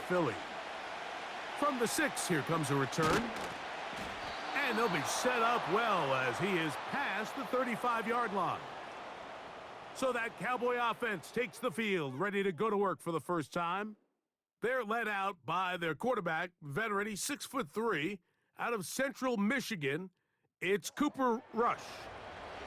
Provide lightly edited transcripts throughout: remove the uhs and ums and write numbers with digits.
Philly. From the 6, here comes a return. And they'll be set up well as he is past the 35-yard line. So that Cowboy offense takes the field, ready to go to work for the first time. They're led out by their quarterback, veteran, he's 6'3", out of Central Michigan. It's Cooper Rush.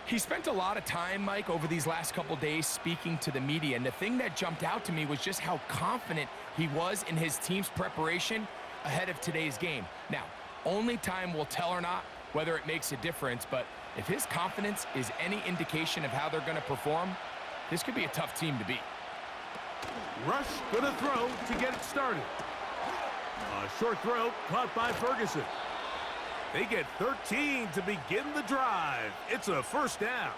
He spent a lot of time, Mike, over these last couple days speaking to the media, and the thing that jumped out to me was just how confident he was in his team's preparation ahead of today's game. Now, only time will tell or not whether it makes a difference, but if his confidence is any indication of how they're going to perform, this could be a tough team to beat. Rush gonna throw to get it started. A short throw caught by Ferguson. They get 13 to begin the drive. It's a first down.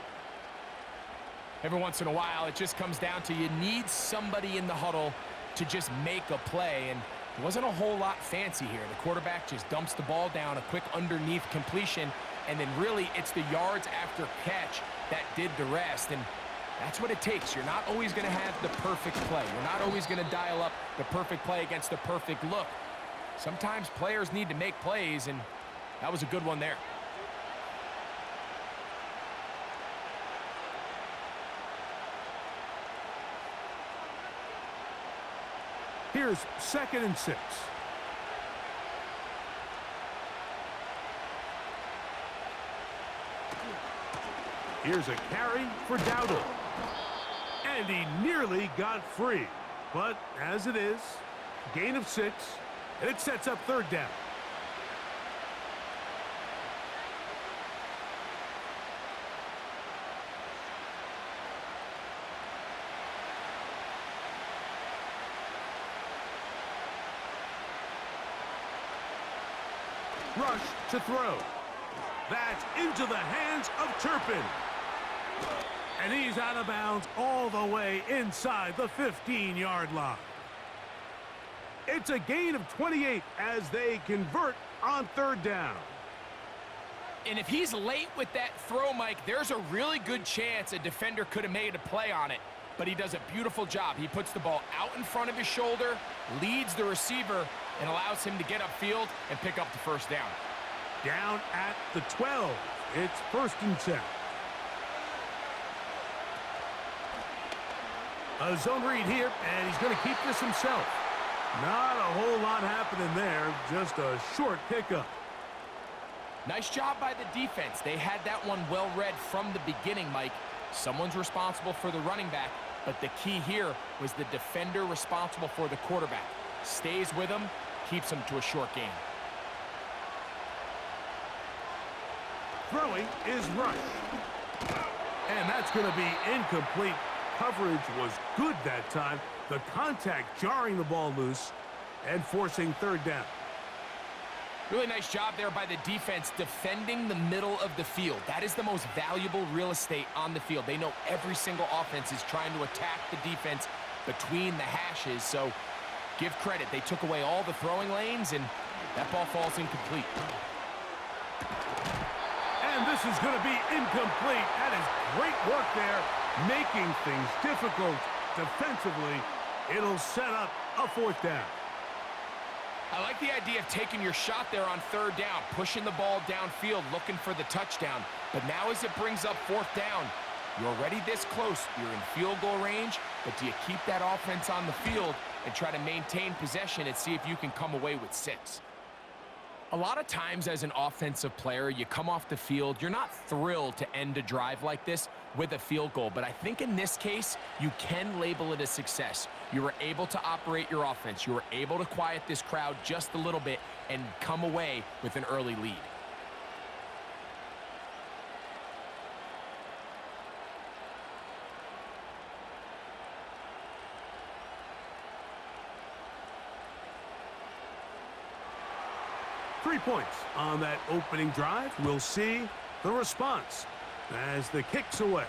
Every once in a while, it just comes down to you need somebody in the huddle to just make a play, and it wasn't a whole lot fancy here. The quarterback just dumps the ball down, a quick underneath completion, and then really it's the yards after catch that did the rest, and that's what it takes. You're not always going to have the perfect play. You're not always going to dial up the perfect play against the perfect look. Sometimes players need to make plays, and that was a good one there. Here's 2nd and 6. Here's a carry for Dowdle. And he nearly got free. But as it is, gain of 6, and it sets up 3rd down. Rush to throw. That's into the hands of Turpin. And he's out of bounds all the way inside the 15-yard line. It's a gain of 28 as they convert on 3rd down. And if he's late with that throw, Mike, there's a really good chance a defender could have made a play on it. But he does a beautiful job. He puts the ball out in front of his shoulder, leads the receiver, and allows him to get upfield and pick up the first down. Down at the 12. It's 1st and 10. A zone read here, and he's going to keep this himself. Not a whole lot happening there, just a short pickup. Nice job by the defense. They had that one well read from the beginning, Mike. Someone's responsible for the running back, but the key here was the defender responsible for the quarterback. Stays with him, keeps him to a short game. Throwing is Rush. And that's going to be incomplete. Coverage was good that time. The contact jarring the ball loose and forcing 3rd down. Really nice job there by the defense defending the middle of the field. That is the most valuable real estate on the field. They know every single offense is trying to attack the defense between the hashes, so give credit. They took away all the throwing lanes, and that ball falls incomplete. And this is going to be incomplete. That is great work there, making things difficult defensively. It'll set up a 4th down. I like the idea of taking your shot there on 3rd down, pushing the ball downfield, looking for the touchdown. But now as it brings up 4th down, you're already this close. You're in field goal range, but do you keep that offense on the field and try to maintain possession and see if you can come away with 6? A lot of times as an offensive player, you come off the field, you're not thrilled to end a drive like this with a field goal, but I think in this case, you can label it a success. You were able to operate your offense. You were able to quiet this crowd just a little bit and come away with an early lead. Three points on that opening drive. We'll see the response as the kick's away.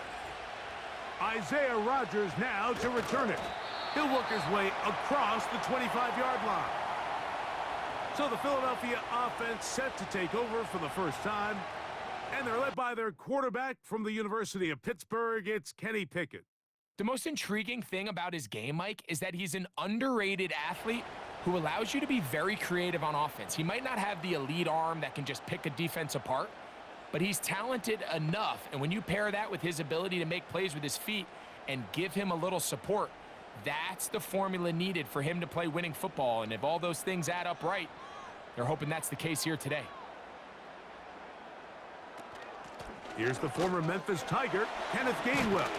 Isaiah Rodgers now to return it. He'll work his way across the 25-yard line. So the Philadelphia offense set to take over for the first time. And they're led by their quarterback from the University of Pittsburgh. It's Kenny Pickett. The most intriguing thing about his game, Mike, is that he's an underrated athlete who allows you to be very creative on offense. He might not have the elite arm that can just pick a defense apart, but he's talented enough, and when you pair that with his ability to make plays with his feet and give him a little support, that's the formula needed for him to play winning football. And if all those things add up right, they're hoping that's the case here today. Here's the former Memphis Tiger, Kenneth Gainwell.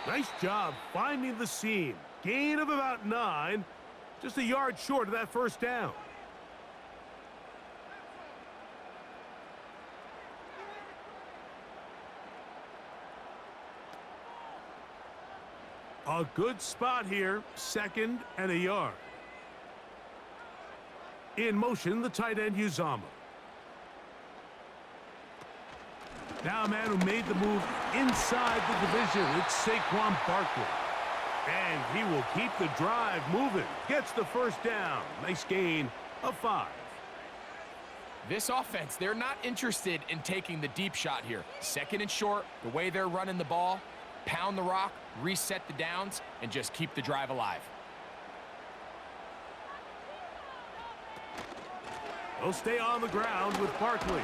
Nice job finding the seam. Gain of about 9, just a yard short of that first down. A good spot here, 2nd and a yard. In motion, the tight end Uzama. Now a man who made the move inside the division, it's Saquon Barkley. And he will keep the drive moving. Gets the first down. Nice gain of 5. This offense, they're not interested in taking the deep shot here. 2nd and short, the way they're running the ball, pound the rock, reset the downs, and just keep the drive alive. He'll stay on the ground with Barkley.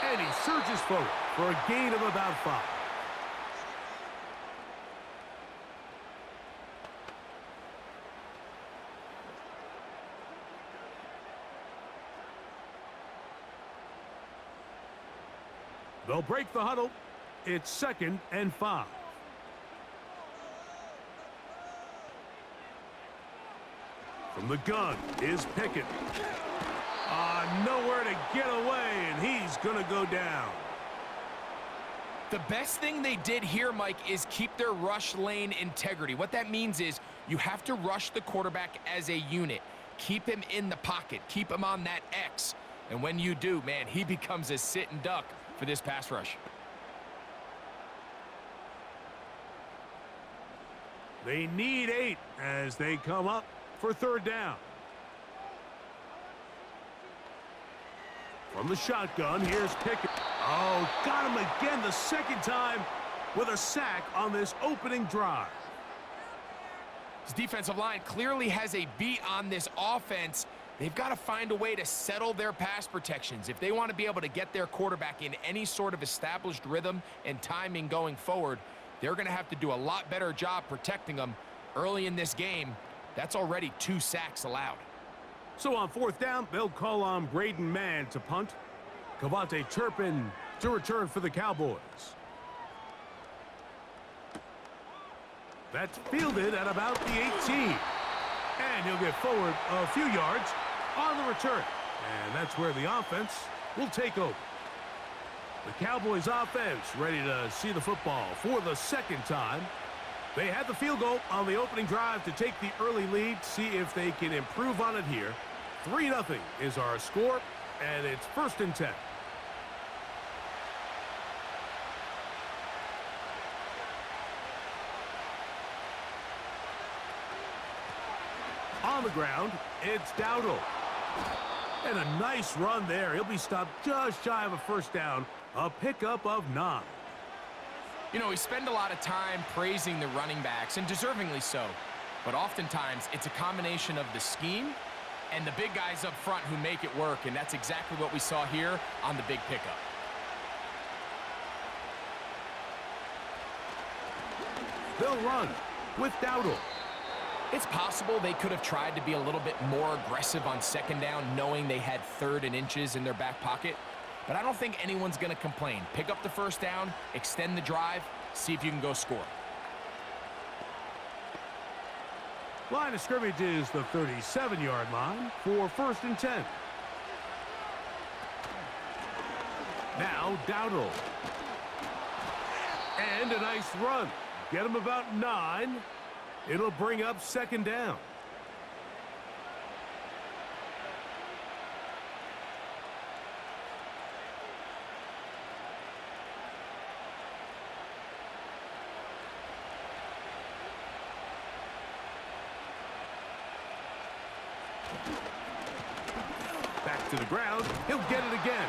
And he surges forward for a gain of about 5. They'll break the huddle. It's 2nd and 5. From the gun is Pickett. Nowhere to get away, and he's going to go down. The best thing they did here, Mike, is keep their rush lane integrity. What that means is you have to rush the quarterback as a unit. Keep him in the pocket. Keep him on that X. And when you do, man, he becomes a sit and duck for this pass rush. They need 8 as they come up for 3rd down. From the shotgun, here's Pickett. Oh, got him again the 2nd time with a sack on this opening drive. His defensive line clearly has a beat on this offense. They've got to find a way to settle their pass protections. If they want to be able to get their quarterback in any sort of established rhythm and timing going forward, they're going to have to do a lot better job protecting them early in this game. That's already 2 sacks allowed. So on 4th down, they'll call on Braden Mann to punt. Cavante Turpin to return for the Cowboys. That's fielded at about the 18. And he'll get forward a few yards on the return. And that's where the offense will take over. The Cowboys offense ready to see the football for the 2nd time. They had the field goal on the opening drive to take the early lead. See if they can improve on it here. 3-0 is our score, and it's 1st and 10. On the ground, it's Dowdle. And a nice run there. He'll be stopped just shy of a 1st down. A pickup of 9. You know, we spend a lot of time praising the running backs, and deservingly so. But oftentimes, it's a combination of the scheme and the big guys up front who make it work, and that's exactly what we saw here on the big pickup. They'll run with Dowdle. It's possible they could have tried to be a little bit more aggressive on 2nd down, knowing they had 3rd and inches in their back pocket. But I don't think anyone's going to complain. Pick up the 1st down, extend the drive, see if you can go score. Line of scrimmage is the 37-yard line for 1st and 10. Now Dowdle. And a nice run. Get him about 9. It'll bring up 2nd down. Back to the ground. He'll get it again.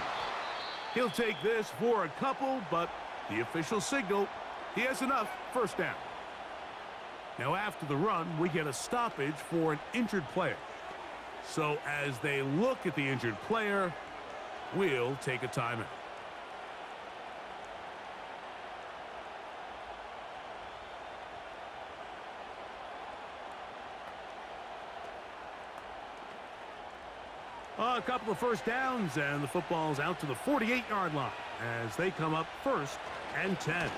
He'll take this for a couple, but the official signal, he has enough. 1st down. Now after the run, we get a stoppage for an injured player. So as they look at the injured player, we'll take a timeout. A couple of first downs, and the football's out to the 48-yard line as they come up 1st and 10.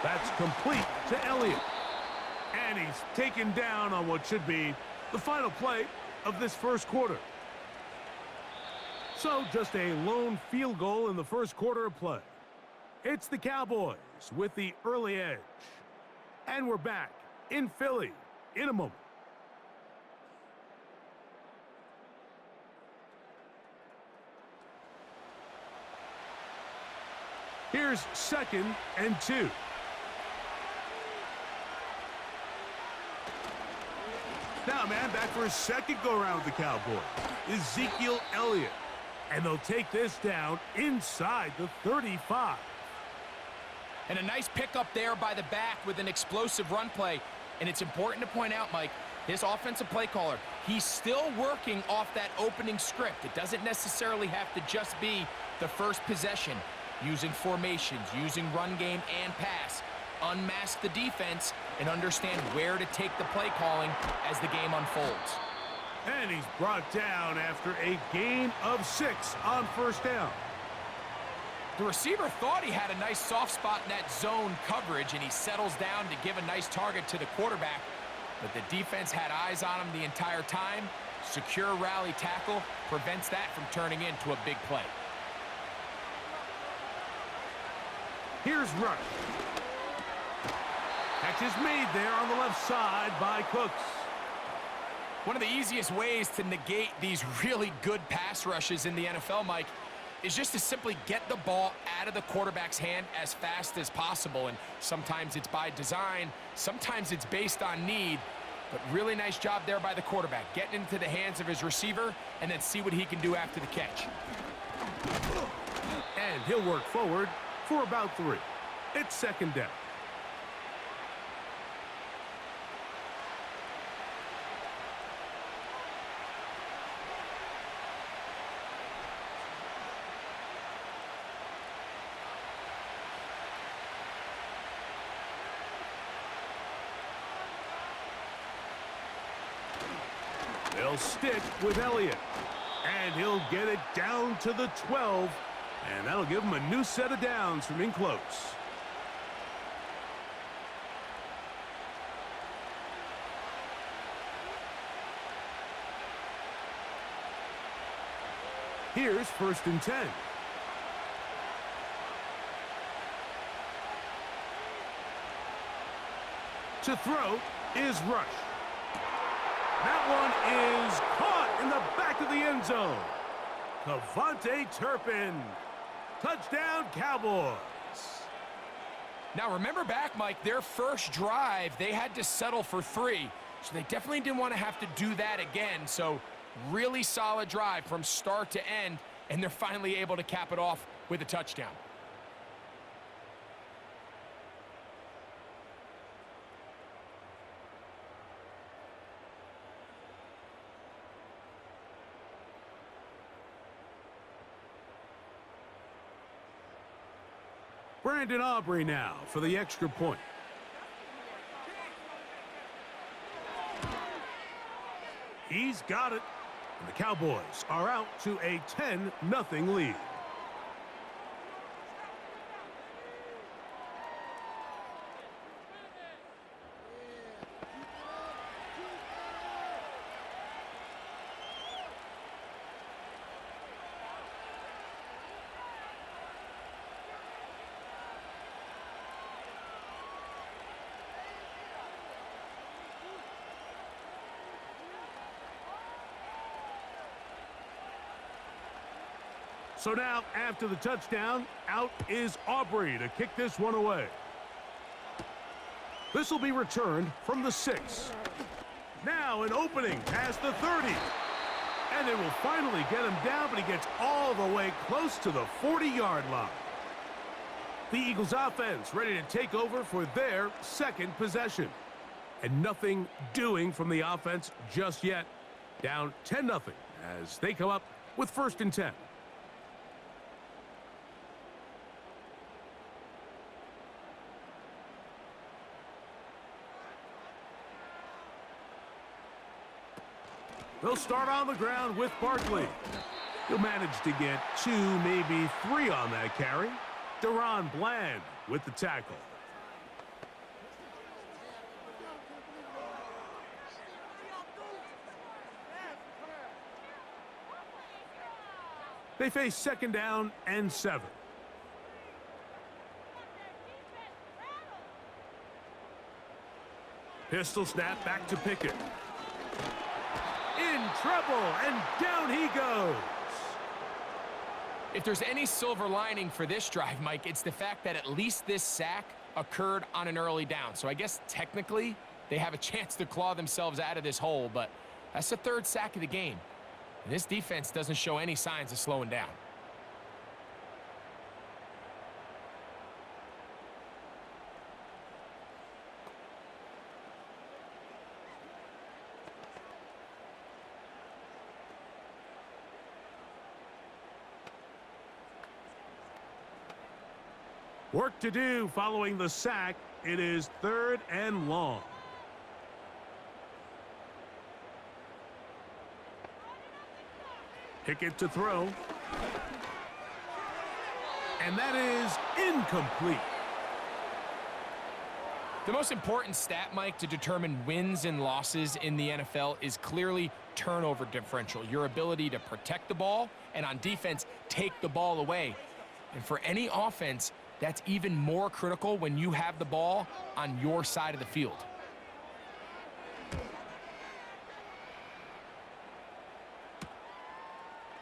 That's complete to Elliott. And he's taken down on what should be the final play of this first quarter. So just a lone field goal in the first quarter of play. It's the Cowboys with the early edge. And we're back in Philly in a moment. Here's 2nd and 2. Now, man, back for his second go-around with the Cowboys. Ezekiel Elliott. And they'll take this down inside the 35. And a nice pickup there by the back with an explosive run play. And it's important to point out, Mike, his offensive play caller, he's still working off that opening script. It doesn't necessarily have to just be the first possession. Using formations, using run game and pass. Unmask the defense and understand where to take the play calling as the game unfolds. And he's brought down after a gain of 6 on first down. The receiver thought he had a nice soft spot in that zone coverage, and he settles down to give a nice target to the quarterback. But the defense had eyes on him the entire time. Secure rally tackle prevents that from turning into a big play. Here's Rush. Catch is made there on the left side by Cooks. One of the easiest ways to negate these really good pass rushes in the NFL, Mike, is just to simply get the ball out of the quarterback's hand as fast as possible. And sometimes it's by design, sometimes it's based on need. But really nice job there by the quarterback, getting into the hands of his receiver and then see what he can do after the catch. And he'll work forward for about 3. It's 2nd down. They'll stick with Elliott. And he'll get it down to the 12. And that'll give him a new set of downs from in close. Here's 1st and 10. To throw is Rush. That one is caught in the back of the end zone. Kevontae Turpin. Touchdown, Cowboys. Now, remember back, Mike, their first drive, they had to settle for 3. So they definitely didn't want to have to do that again. So really solid drive from start to end, and they're finally able to cap it off with a touchdown. Brandon Aubrey now for the extra point. He's got it. And the Cowboys are out to a 10-0 lead. So now, after the touchdown, out is Aubrey to kick this one away. This will be returned from the 6. Now an opening past the 30. And they will finally get him down, but he gets all the way close to the 40-yard line. The Eagles offense ready to take over for their second possession. And nothing doing from the offense just yet. Down 10-0 as they come up with 1st and 10. They'll start on the ground with Barkley. He'll manage to get 2, maybe 3 on that carry. Deron Bland with the tackle. They face 2nd down and 7. Pistol snap back to Pickett. In trouble, and down he goes. If there's any silver lining for this drive, Mike, it's the fact that at least this sack occurred on an early down. So I guess technically they have a chance to claw themselves out of this hole, but that's the 3rd sack of the game. And this defense doesn't show any signs of slowing down. Work to do following the sack. It is 3rd and long. Pickett to throw. And that is incomplete. The most important stat, Mike, to determine wins and losses in the NFL is clearly turnover differential, your ability to protect the ball and on defense take the ball away. And for any offense, that's even more critical when you have the ball on your side of the field.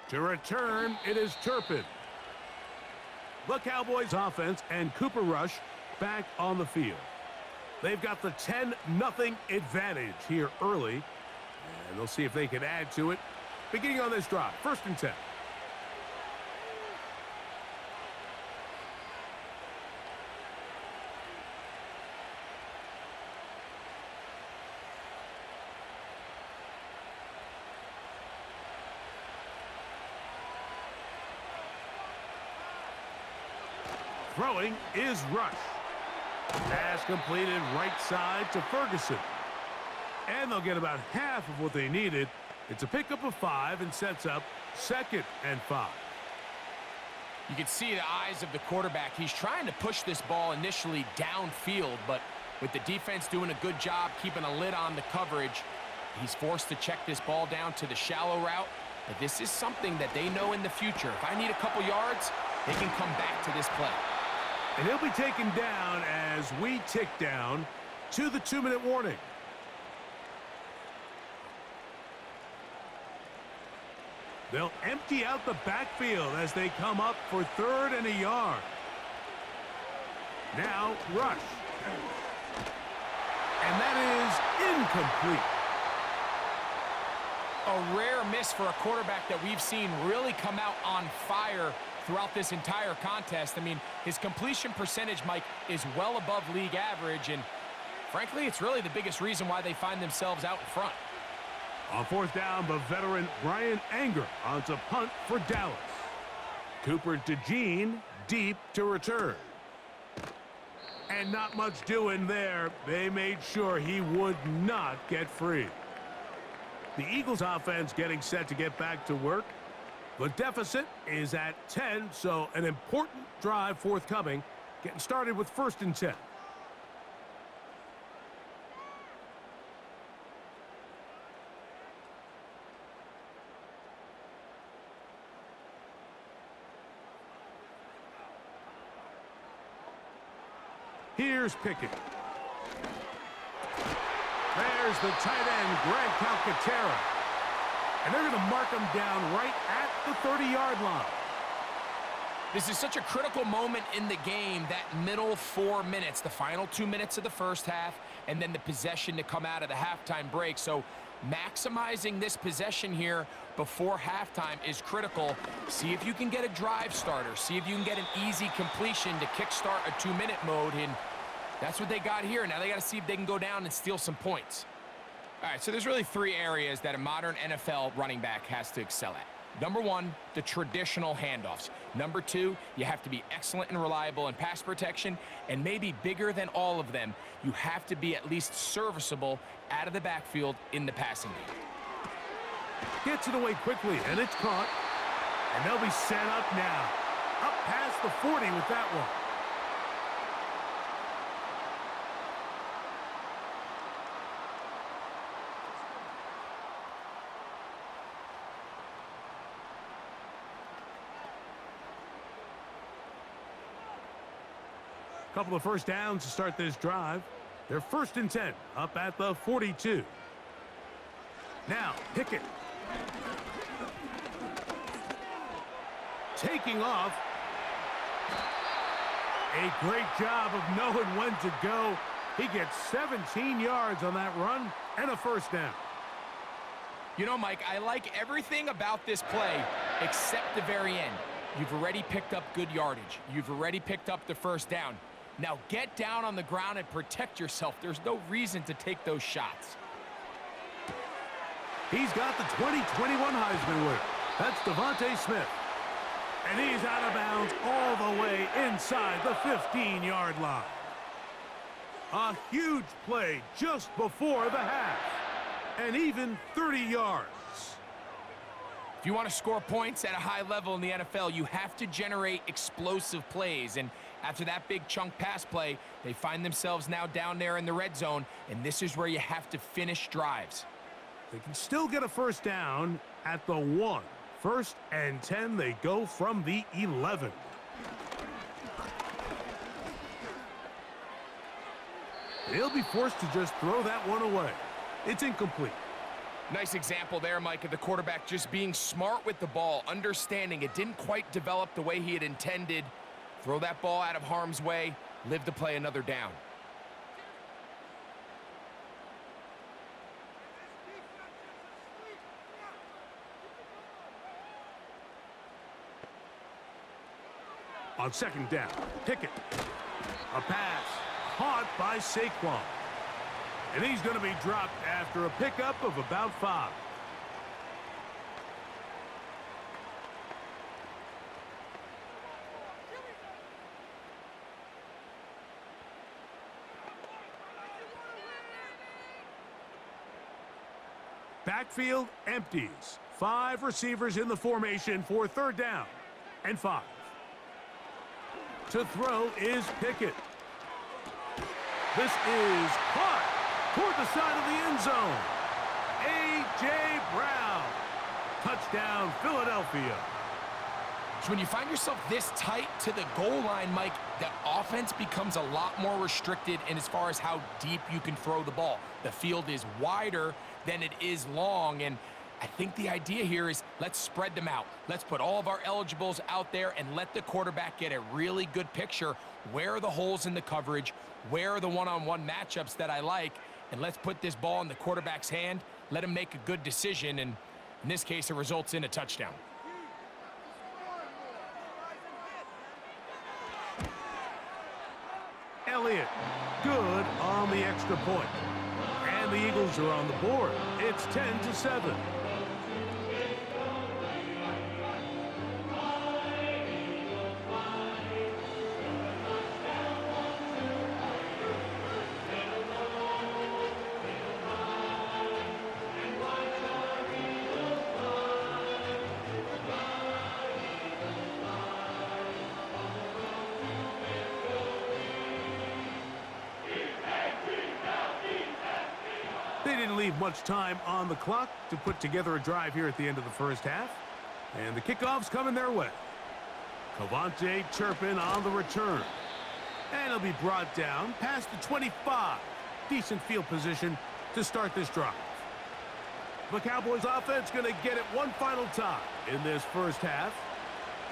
To return, it is Turpin. The Cowboys offense and Cooper Rush back on the field. They've got the 10-0 advantage here early, and they'll see if they can add to it. Beginning on this drive, 1st and 10. Throwing is Rush. Pass completed right side to Ferguson. And they'll get about half of what they needed. It's a pickup of 5 and sets up 2nd and 5. You can see the eyes of the quarterback. He's trying to push this ball initially downfield, but with the defense doing a good job keeping a lid on the coverage, he's forced to check this ball down to the shallow route. But this is something that they know in the future. If I need a couple yards, they can come back to this play. And he'll be taken down as we tick down to the 2-minute warning. They'll empty out the backfield as they come up for 3rd and a yard. Now Rush. And that is incomplete. A rare miss for a quarterback that we've seen really come out on fire throughout this entire contest. I mean, his completion percentage, Mike, is well above league average, and frankly, it's really the biggest reason why they find themselves out in front. On 4th down, the veteran Brian Anger onto punt for Dallas. Cooper to Gene, deep to return. And not much doing there. They made sure he would not get free. The Eagles offense getting set to get back to work. The deficit is at 10, so an important drive forthcoming. Getting started with 1st and 10. Here's Pickett. There's the tight end, Greg Calcaterra. And they're going to mark him down right at the 30-yard line. This is such a critical moment in the game, that middle 4 minutes, the final 2 minutes of the first half, and then the possession to come out of the halftime break. So Maximizing this possession here before halftime is critical. See if you can get a drive starter. See if you can get an easy completion to kickstart a 2-minute mode, and that's what they got here. Now they got to see if they can go down and steal some points. All right, so there's really 3 areas that a modern NFL running back has to excel at. Number 1, the traditional handoffs. Number 2, you have to be excellent and reliable in pass protection. And maybe bigger than all of them, you have to be at least serviceable out of the backfield in the passing game. Gets it away quickly, and it's caught. And they'll be set up now. Up past the 40 with that one. Couple of first downs to start this drive. They're 1st and 10 up at the 42. Now Pickett taking off. A great job of knowing when to go. He gets 17 yards on that run and a 1st down. You know, Mike, I like everything about this play except the very end. You've already picked up good yardage. You've already picked up the 1st down. Now get down on the ground and protect yourself. There's no reason to take those shots. He's got the 2021 Heisman winner. That's Devontae Smith. And he's out of bounds all the way inside the 15-yard line. A huge play just before the half. And even 30 yards. If you want to score points at a high level in the NFL, you have to generate explosive plays. And after that big chunk pass play, they find themselves now down there in the red zone, and this is where you have to finish drives. They can still get a 1st down at the 1. 1st and 10, they go from the 11. They'll be forced to just throw that one away. It's incomplete. Nice example there, Mike, of the quarterback just being smart with the ball, understanding it didn't quite develop the way he had intended. Throw that ball out of harm's way, live to play another down. On 2nd down, Pickett. A pass caught by Saquon. And he's going to be dropped after a pickup of about 5. Backfield empties. 5 receivers in the formation for 3rd down and 5. To throw is Pickett. This is caught toward the side of the end zone. A.J. Brown. Touchdown, Philadelphia. So when you find yourself this tight to the goal line, Mike, the offense becomes a lot more restricted in as far as how deep you can throw the ball. The field is wider than it is long, and I think the idea here is let's spread them out. Let's put all of our eligibles out there and let the quarterback get a really good picture. Where are the holes in the coverage? Where are the one-on-one matchups that I like? And let's put this ball in the quarterback's hand, let him make a good decision, and in this case, it results in a touchdown. Elliott, good on the extra point. And the Eagles are on the board. It's 10-7. They didn't leave much time on the clock to put together a drive here at the end of the 1st half. And the kickoff's coming their way. Cavante Turpin on the return. And he'll be brought down past the 25. Decent field position to start this drive. The Cowboys offense going to get it one final time in this 1st half.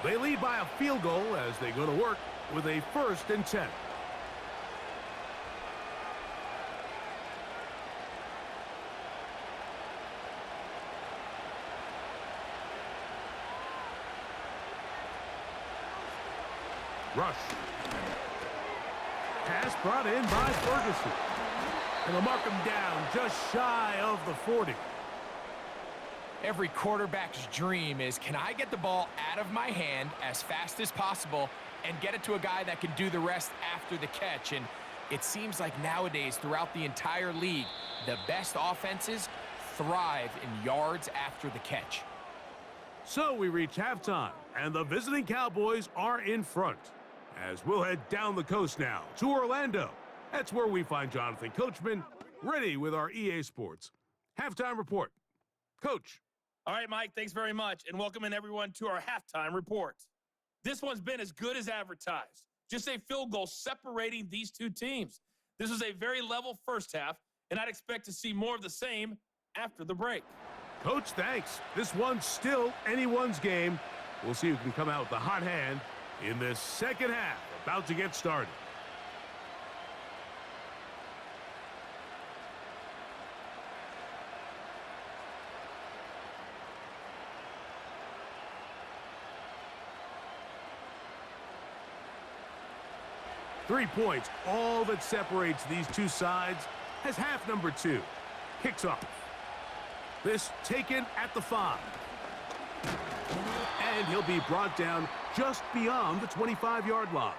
They lead by a field goal as they go to work with a 1st and 10. Rush. Pass brought in by Ferguson. And they'll mark him down just shy of the 40. Every quarterback's dream is, can I get the ball out of my hand as fast as possible and get it to a guy that can do the rest after the catch? And it seems like nowadays, throughout the entire league, the best offenses thrive in yards after the catch. So we reach halftime, and the visiting Cowboys are in front. As we'll head down the coast now to Orlando. That's where we find Jonathan Coachman, ready with our EA Sports halftime report. Coach. All right, Mike, thanks very much, and welcome in everyone to our halftime report. This one's been as good as advertised. Just a field goal separating these two teams. This was a very level first half, and I'd expect to see more of the same after the break. Coach, thanks. This one's still anyone's game. We'll see who can come out with the hot hand in this second half, about to get started. Three points, all that separates these two sides, has half number 2. Kicks off. This taken at the 5. And he'll be brought down just beyond the 25-yard line.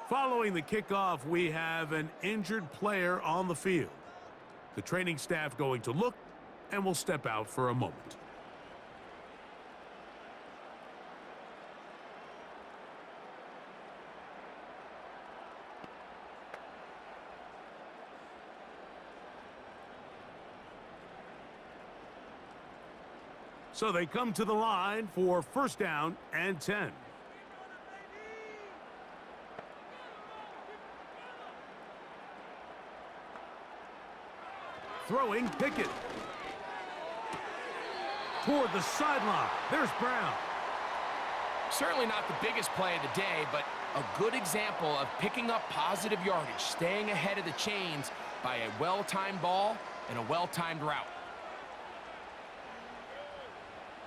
Following the kickoff, we have an injured player on the field. The training staff going to look, and will step out for a moment. So they come to the line for first down and 10. Throwing Pickett. Toward the sideline. There's Brown. Certainly not the biggest play of the day, but a good example of picking up positive yardage, staying ahead of the chains by a well-timed ball and a well-timed route.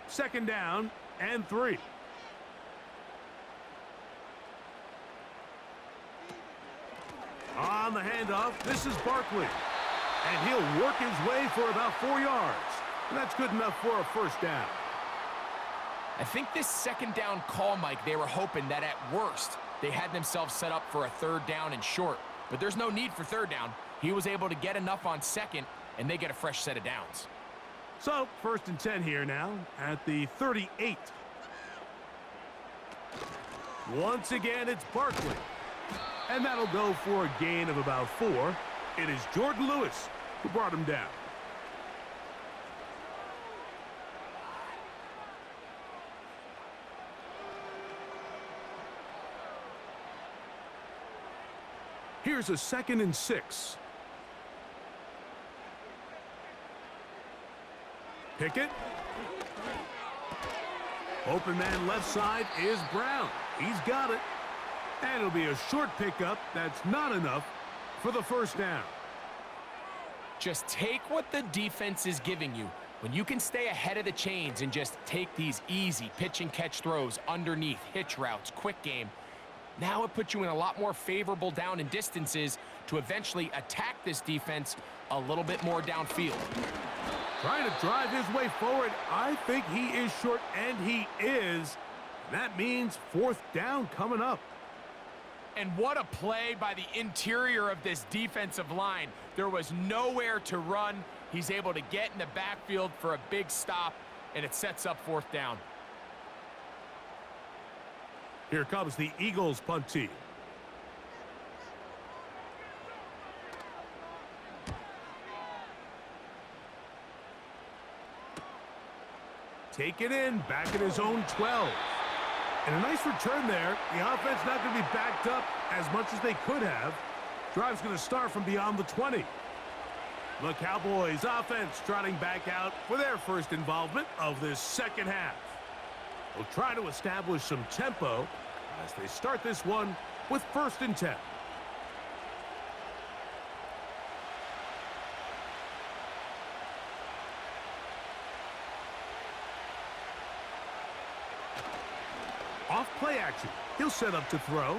Second down and 3. On the handoff, this is Barkley. And he'll work his way for about 4 yards. And that's good enough for a first down. I think this second down call, Mike, they were hoping that at worst they had themselves set up for a third down and short. But there's no need for third down. He was able to get enough on second, and they get a fresh set of downs. So, first and 10 here now at the 38. Once again, it's Barkley. And that'll go for a gain of about 4. It is Jordan Lewis who brought him down. Here's a 2nd and 6. Pickett. Open man left side is Brown. He's got it. And it'll be a short pickup. That's not enough for the first down. Just take what the defense is giving you. When you can stay ahead of the chains and just take these easy pitch and catch throws underneath, hitch routes, quick game, now it puts you in a lot more favorable down and distances to eventually attack this defense a little bit more downfield. Trying to drive his way forward. I think he is short, and he is. That means fourth down coming up. And what a play by the interior of this defensive line. There was nowhere to run. He's able to get in the backfield for a big stop, and it sets up fourth down. Here comes the Eagles punt team. Take it in, back at his own 12. And a nice return there. The offense not going to be backed up as much as they could have. Drive's going to start from beyond the 20. The Cowboys offense trotting back out for their first involvement of this second half. They'll try to establish some tempo as they start this one with first and 10. off play action. He'll set up to throw.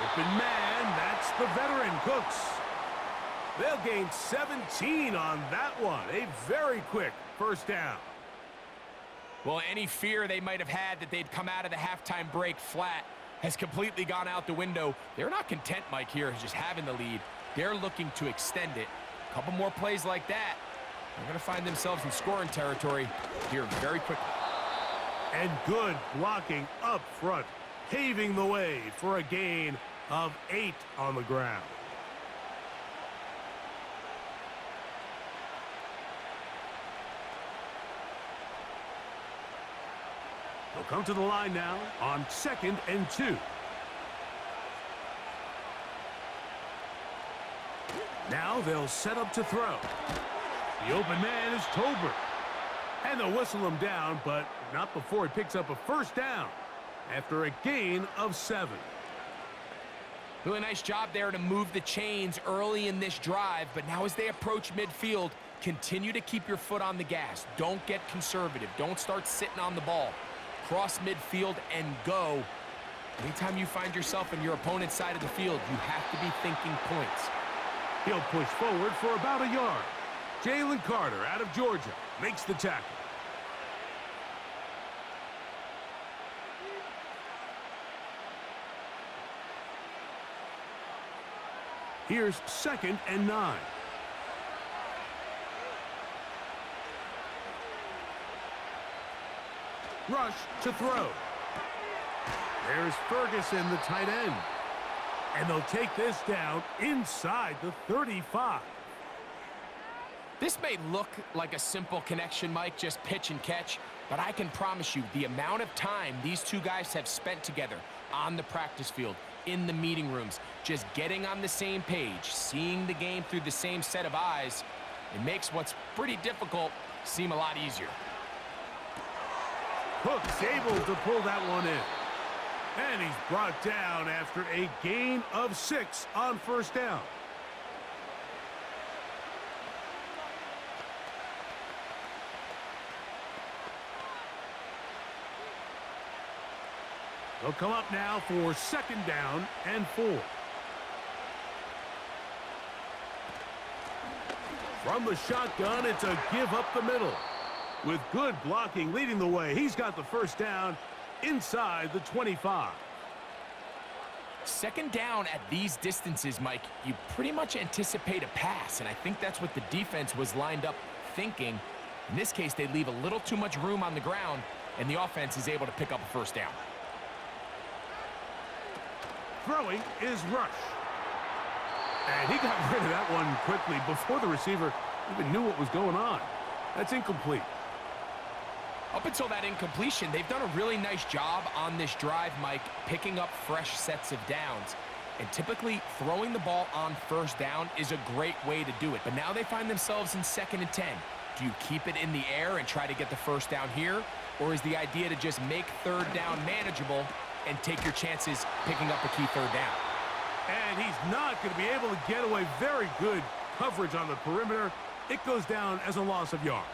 Open man, that's the veteran, Cooks. They'll gain 17 on that one. A very quick first down. Well, any fear they might have had that they'd come out of the halftime break flat has completely gone out the window. They're not content, Mike, here, just having the lead. They're looking to extend it. A couple more plays like that, they're going to find themselves in scoring territory here very quickly. And good blocking up front, paving the way for a gain of 8 on the ground. They'll come to the line now on 2nd and 2. Now they'll set up to throw. The open man is Tolbert. And they'll whistle him down, but not before he picks up a first down after a gain of 7. Really nice job there to move the chains early in this drive, but now as they approach midfield, continue to keep your foot on the gas. Don't get conservative. Don't start sitting on the ball. Cross midfield and go. Anytime you find yourself in your opponent's side of the field, you have to be thinking points. He'll push forward for about a yard. Jalen Carter out of Georgia makes the tackle. Here's 2nd and 9. Rush to throw. There's Ferguson, the tight end. And they'll take this down inside the 35. This may look like a simple connection, Mike, just pitch and catch, but I can promise you the amount of time these two guys have spent together on the practice field, in the meeting rooms, just getting on the same page, seeing the game through the same set of eyes, it makes what's pretty difficult seem a lot easier. Cook's able to pull that one in. And he's brought down after a gain of 6 on first down. They'll come up now for 2nd down and 4. From the shotgun, it's a give up the middle. With good blocking leading the way, he's got the first down inside the 25. 2nd down at these distances, Mike, you pretty much anticipate a pass, and I think that's what the defense was lined up thinking. In this case, they leave a little too much room on the ground, and the offense is able to pick up a first down. Throwing is Rush. And he got rid of that one quickly before the receiver even knew what was going on. That's incomplete. Up until that incompletion, they've done a really nice job on this drive, Mike, picking up fresh sets of downs. And typically, throwing the ball on first down is a great way to do it. But now they find themselves in 2nd and 10. Do you keep it in the air and try to get the first down here? Or is the idea to just make 3rd down manageable and take your chances picking up a key 3rd down? And he's not going to be able to get away. Very good coverage on the perimeter. It goes down as a loss of yards.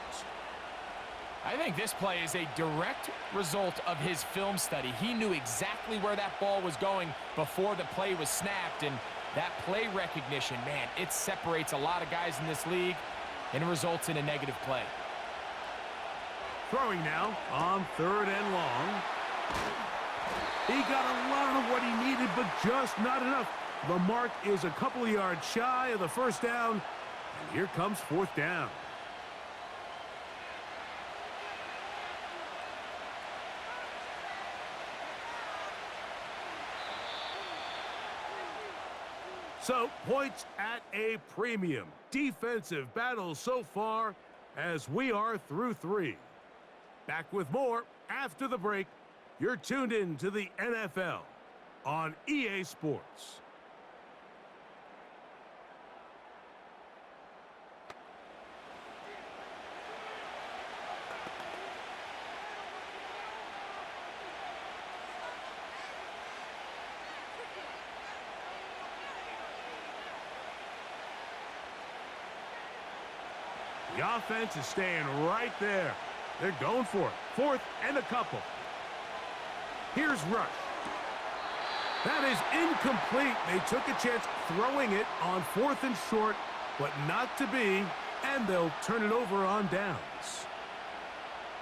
I think this play is a direct result of his film study. He knew exactly where that ball was going before the play was snapped, and that play recognition, man, it separates a lot of guys in this league and results in a negative play. Throwing now on 3rd and long. He got a lot of what he needed, but just not enough. The mark is a couple of yards shy of the first down, and here comes 4th down. So, points at a premium. Defensive battle so far as we are through 3. Back with more after the break. You're tuned in to the NFL on EA Sports. The offense is staying right there. They're going for it. 4th and a couple. Here's Rush. That is incomplete. They took a chance throwing it on 4th and short, but not to be, and they'll turn it over on downs.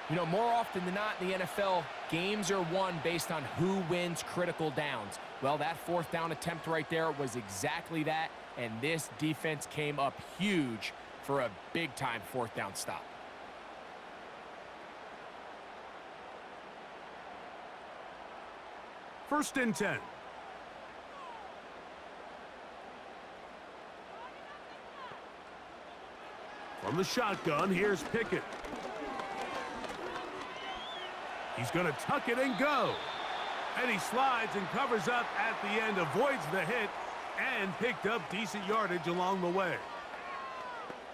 You know, more often than not in the NFL, games are won based on who wins critical downs. Well, that 4th down attempt right there was exactly that, and this defense came up huge for a big-time 4th down stop. First and 10. From the shotgun, here's Pickett. He's going to tuck it and go. And he slides and covers up at the end, avoids the hit, and picked up decent yardage along the way.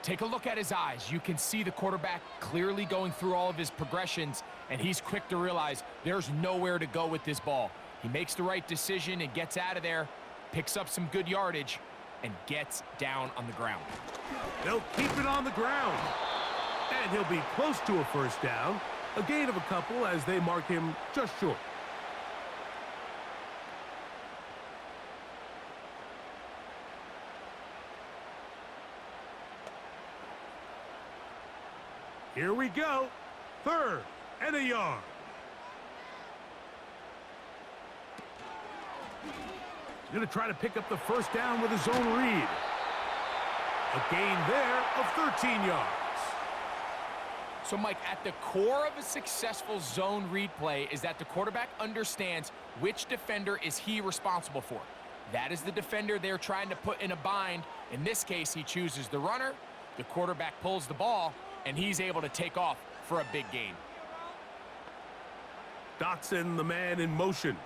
Take a look at his eyes. You can see the quarterback clearly going through all of his progressions, and he's quick to realize there's nowhere to go with this ball. He makes the right decision and gets out of there, picks up some good yardage, and gets down on the ground. They'll keep it on the ground. And he'll be close to a first down. A gain of a couple as they mark him just short. Here we go. 3rd and a yard. He's going to try to pick up the first down with his own read. A gain there of 13 yards. So, Mike, at the core of a successful zone read play is that the quarterback understands which defender is he responsible for. That is the defender they're trying to put in a bind. In this case, he chooses the runner, the quarterback pulls the ball, and he's able to take off for a big gain. Dotson, the man in motion.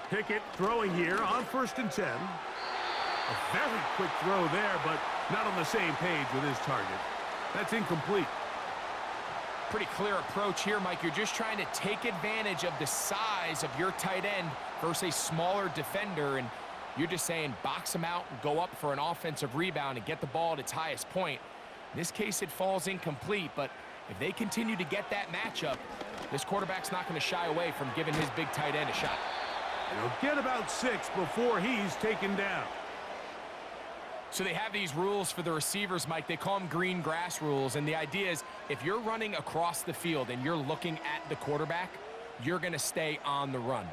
Pickett throwing here on 1st and 10. A very quick throw there, but not on the same page with his target. That's incomplete. Pretty clear approach here, Mike. You're just trying to take advantage of the size of your tight end versus a smaller defender, and you're just saying box him out and go up for an offensive rebound and get the ball at its highest point. In this case, it falls incomplete, but if they continue to get that matchup, this quarterback's not going to shy away from giving his big tight end a shot. And he'll get about 6 before he's taken down. So they have these rules for the receivers, Mike. They call them green grass rules, and the idea is if you're running across the field and you're looking at the quarterback, you're going to stay on the run.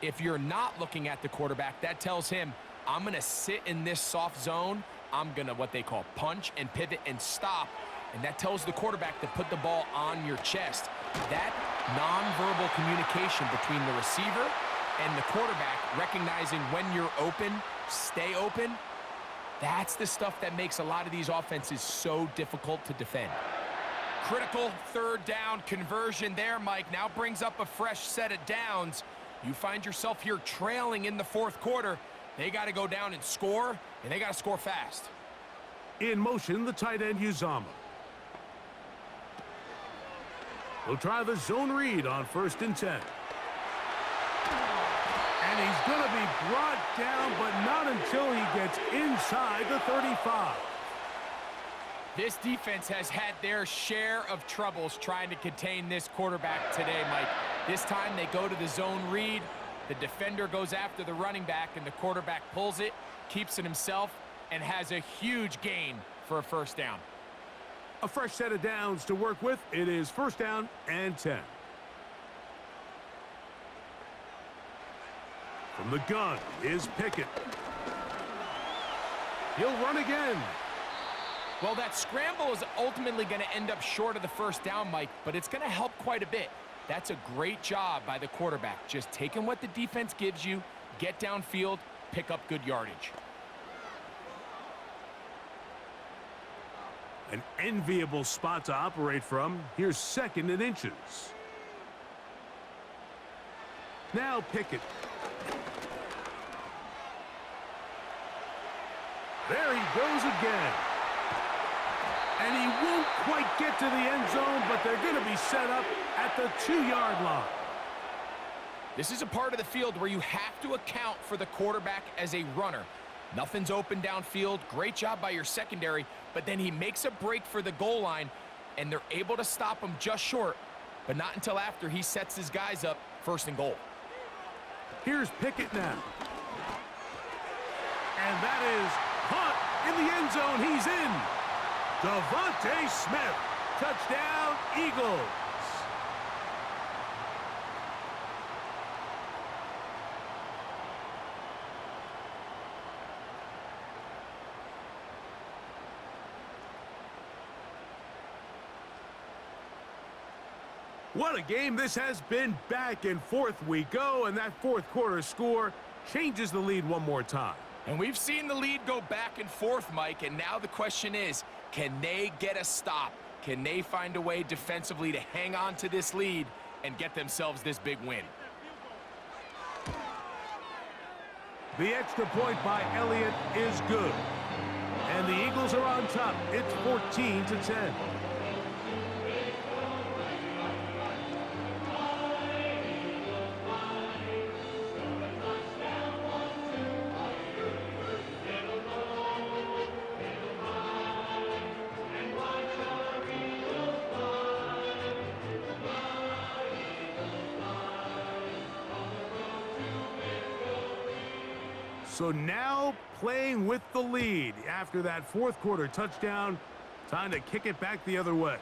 If you're not looking at the quarterback, that tells him, I'm going to sit in this soft zone. I'm going to what they call punch and pivot and stop, and that tells the quarterback to put the ball on your chest. That nonverbal communication between the receiver and the quarterback, recognizing when you're open, stay open, that's the stuff that makes a lot of these offenses so difficult to defend. Critical 3rd down conversion there, Mike. Now brings up a fresh set of downs. You find yourself here trailing in the 4th quarter. They got to go down and score, and they got to score fast. In motion, the tight end Uzama. We'll try the zone read on 1st and 10. And he's going to be brought down, but not until he gets inside the 35. This defense has had their share of troubles trying to contain this quarterback today, Mike. This time they go to the zone read. The defender goes after the running back, and the quarterback pulls it, keeps it himself, and has a huge gain for a first down. A fresh set of downs to work with. It is 1st down and 10. From the gun is Pickett. He'll run again. Well, that scramble is ultimately going to end up short of the first down, Mike, but it's going to help quite a bit. That's a great job by the quarterback. Just taking what the defense gives you, get downfield, pick up good yardage. An enviable spot to operate from. Here's 2nd and inches. Now Pickett. There he goes again. And he won't quite get to the end zone, but they're going to be set up at the 2-yard line. This is a part of the field where you have to account for the quarterback as a runner. Nothing's open downfield. Great job by your secondary, but then he makes a break for the goal line, and they're able to stop him just short, but not until after he sets his guys up first and goal. Here's Pickett now. And that is caught in the end zone. He's in. Devontae Smith. Touchdown, Eagles. What a game this has been. Back and forth we go, and that fourth quarter score changes the lead one more time. And we've seen the lead go back and forth, Mike, and now the question is, can they get a stop? Can they find a way defensively to hang on to this lead and get themselves this big win? The extra point by Elliott is good. And the Eagles are on top. It's 14-10. So now playing with the lead after that fourth quarter touchdown. Time to kick it back the other way.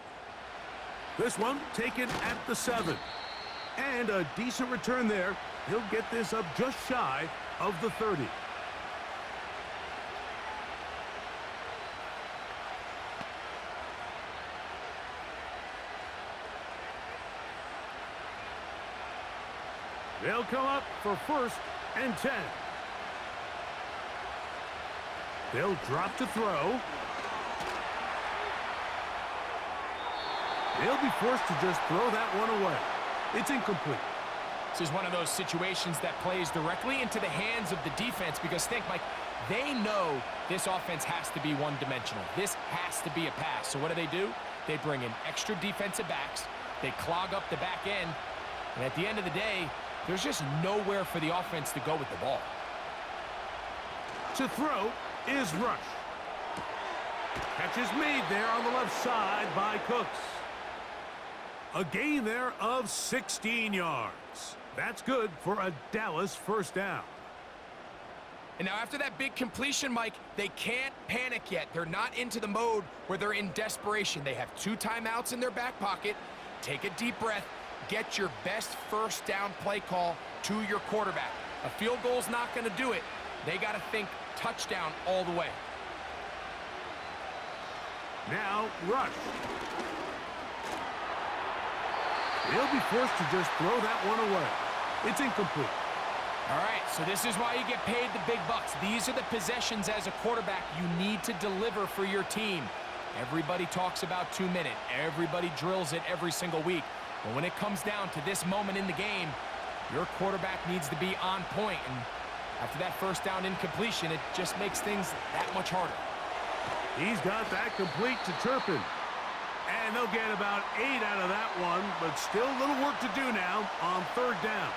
This one taken at the 7. And a decent return there. He'll get this up just shy of the 30. They'll come up for 1st and 10. They'll drop to throw. He'll be forced to just throw that one away. It's incomplete. This is one of those situations that plays directly into the hands of the defense because think, Mike, they know this offense has to be one-dimensional. This has to be a pass. So what do? They bring in extra defensive backs. They clog up the back end. And at the end of the day, there's just nowhere for the offense to go with the ball. To throw is Rush. Catch is made there on the left side by Cooks. A gain there of 16 yards. That's good for a Dallas first down. And now after that big completion, Mike, they can't panic yet. They're not into the mode where they're in desperation. They have 2 timeouts in their back pocket. Take a deep breath. Get your best first down play call to your quarterback. A field goal's not going to do it. They got to think touchdown all the way. Now, Rush. He'll be forced to just throw that one away. It's incomplete. All right, so this is why you get paid the big bucks. These are the possessions as a quarterback you need to deliver for your team. Everybody talks about 2-minute. Everybody drills it every single week. But when it comes down to this moment in the game, your quarterback needs to be on point. And after that first down incompletion, it just makes things that much harder. He's got that complete to Turpin. And they'll get about 8 out of that one, but still a little work to do now on 3rd down.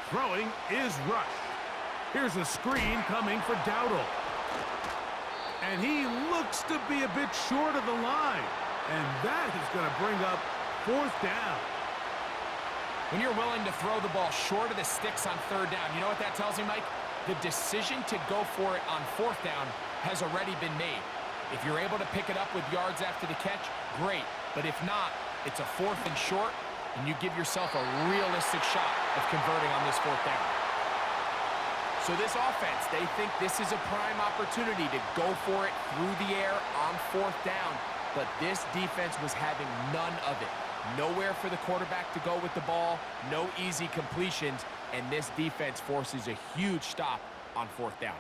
Throwing is Rush. Here's a screen coming for Dowdle. And he looks to be a bit short of the line. And that is going to bring up 4th down. When you're willing to throw the ball short of the sticks on 3rd down, you know what that tells me, Mike? The decision to go for it on 4th down has already been made. If you're able to pick it up with yards after the catch, great. But if not, it's a 4th and short, and you give yourself a realistic shot of converting on this 4th down. So this offense, they think this is a prime opportunity to go for it through the air on 4th down. But this defense was having none of it. Nowhere for the quarterback to go with the ball, no easy completions, and this defense forces a huge stop on 4th down.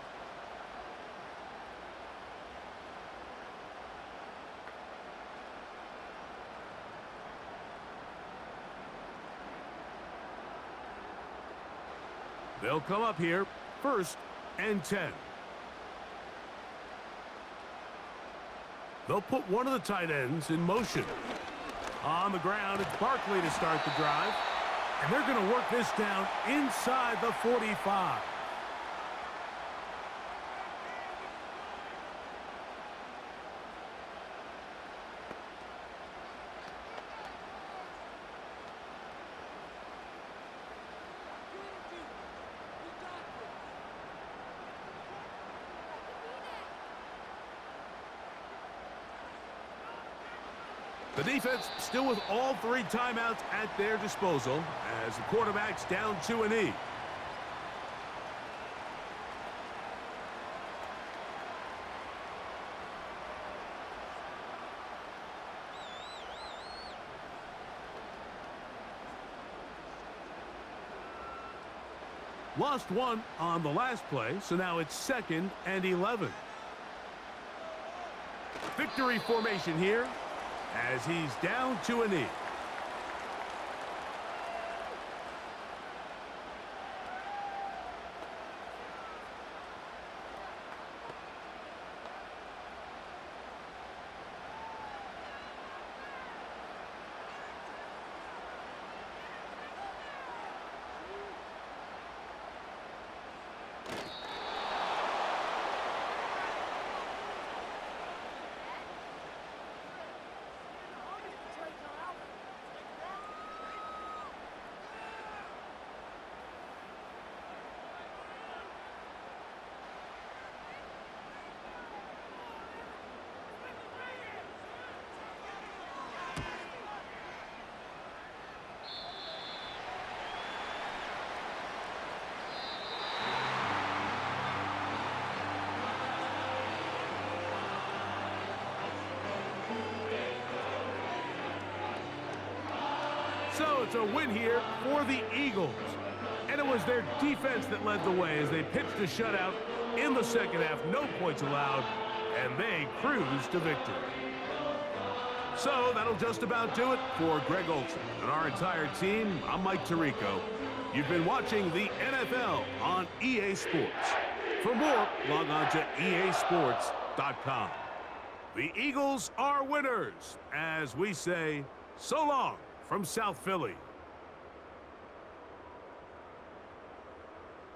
They'll come up here, 1st and 10. They'll put one of the tight ends in motion. On the ground, it's Barkley to start the drive. And they're going to work this down inside the 45. The defense still with all 3 timeouts at their disposal as the quarterback's down to a knee. Lost 1 on the last play, so now it's 2nd and 11. Victory formation here as he's down to a knee. So it's a win here for the Eagles. And it was their defense that led the way as they pitched a shutout in the second half. No points allowed, and they cruised to victory. So that'll just about do it for Greg Olson and our entire team. I'm Mike Tirico. You've been watching the NFL on EA Sports. For more, log on to easports.com. The Eagles are winners, as we say, so long from South Philly.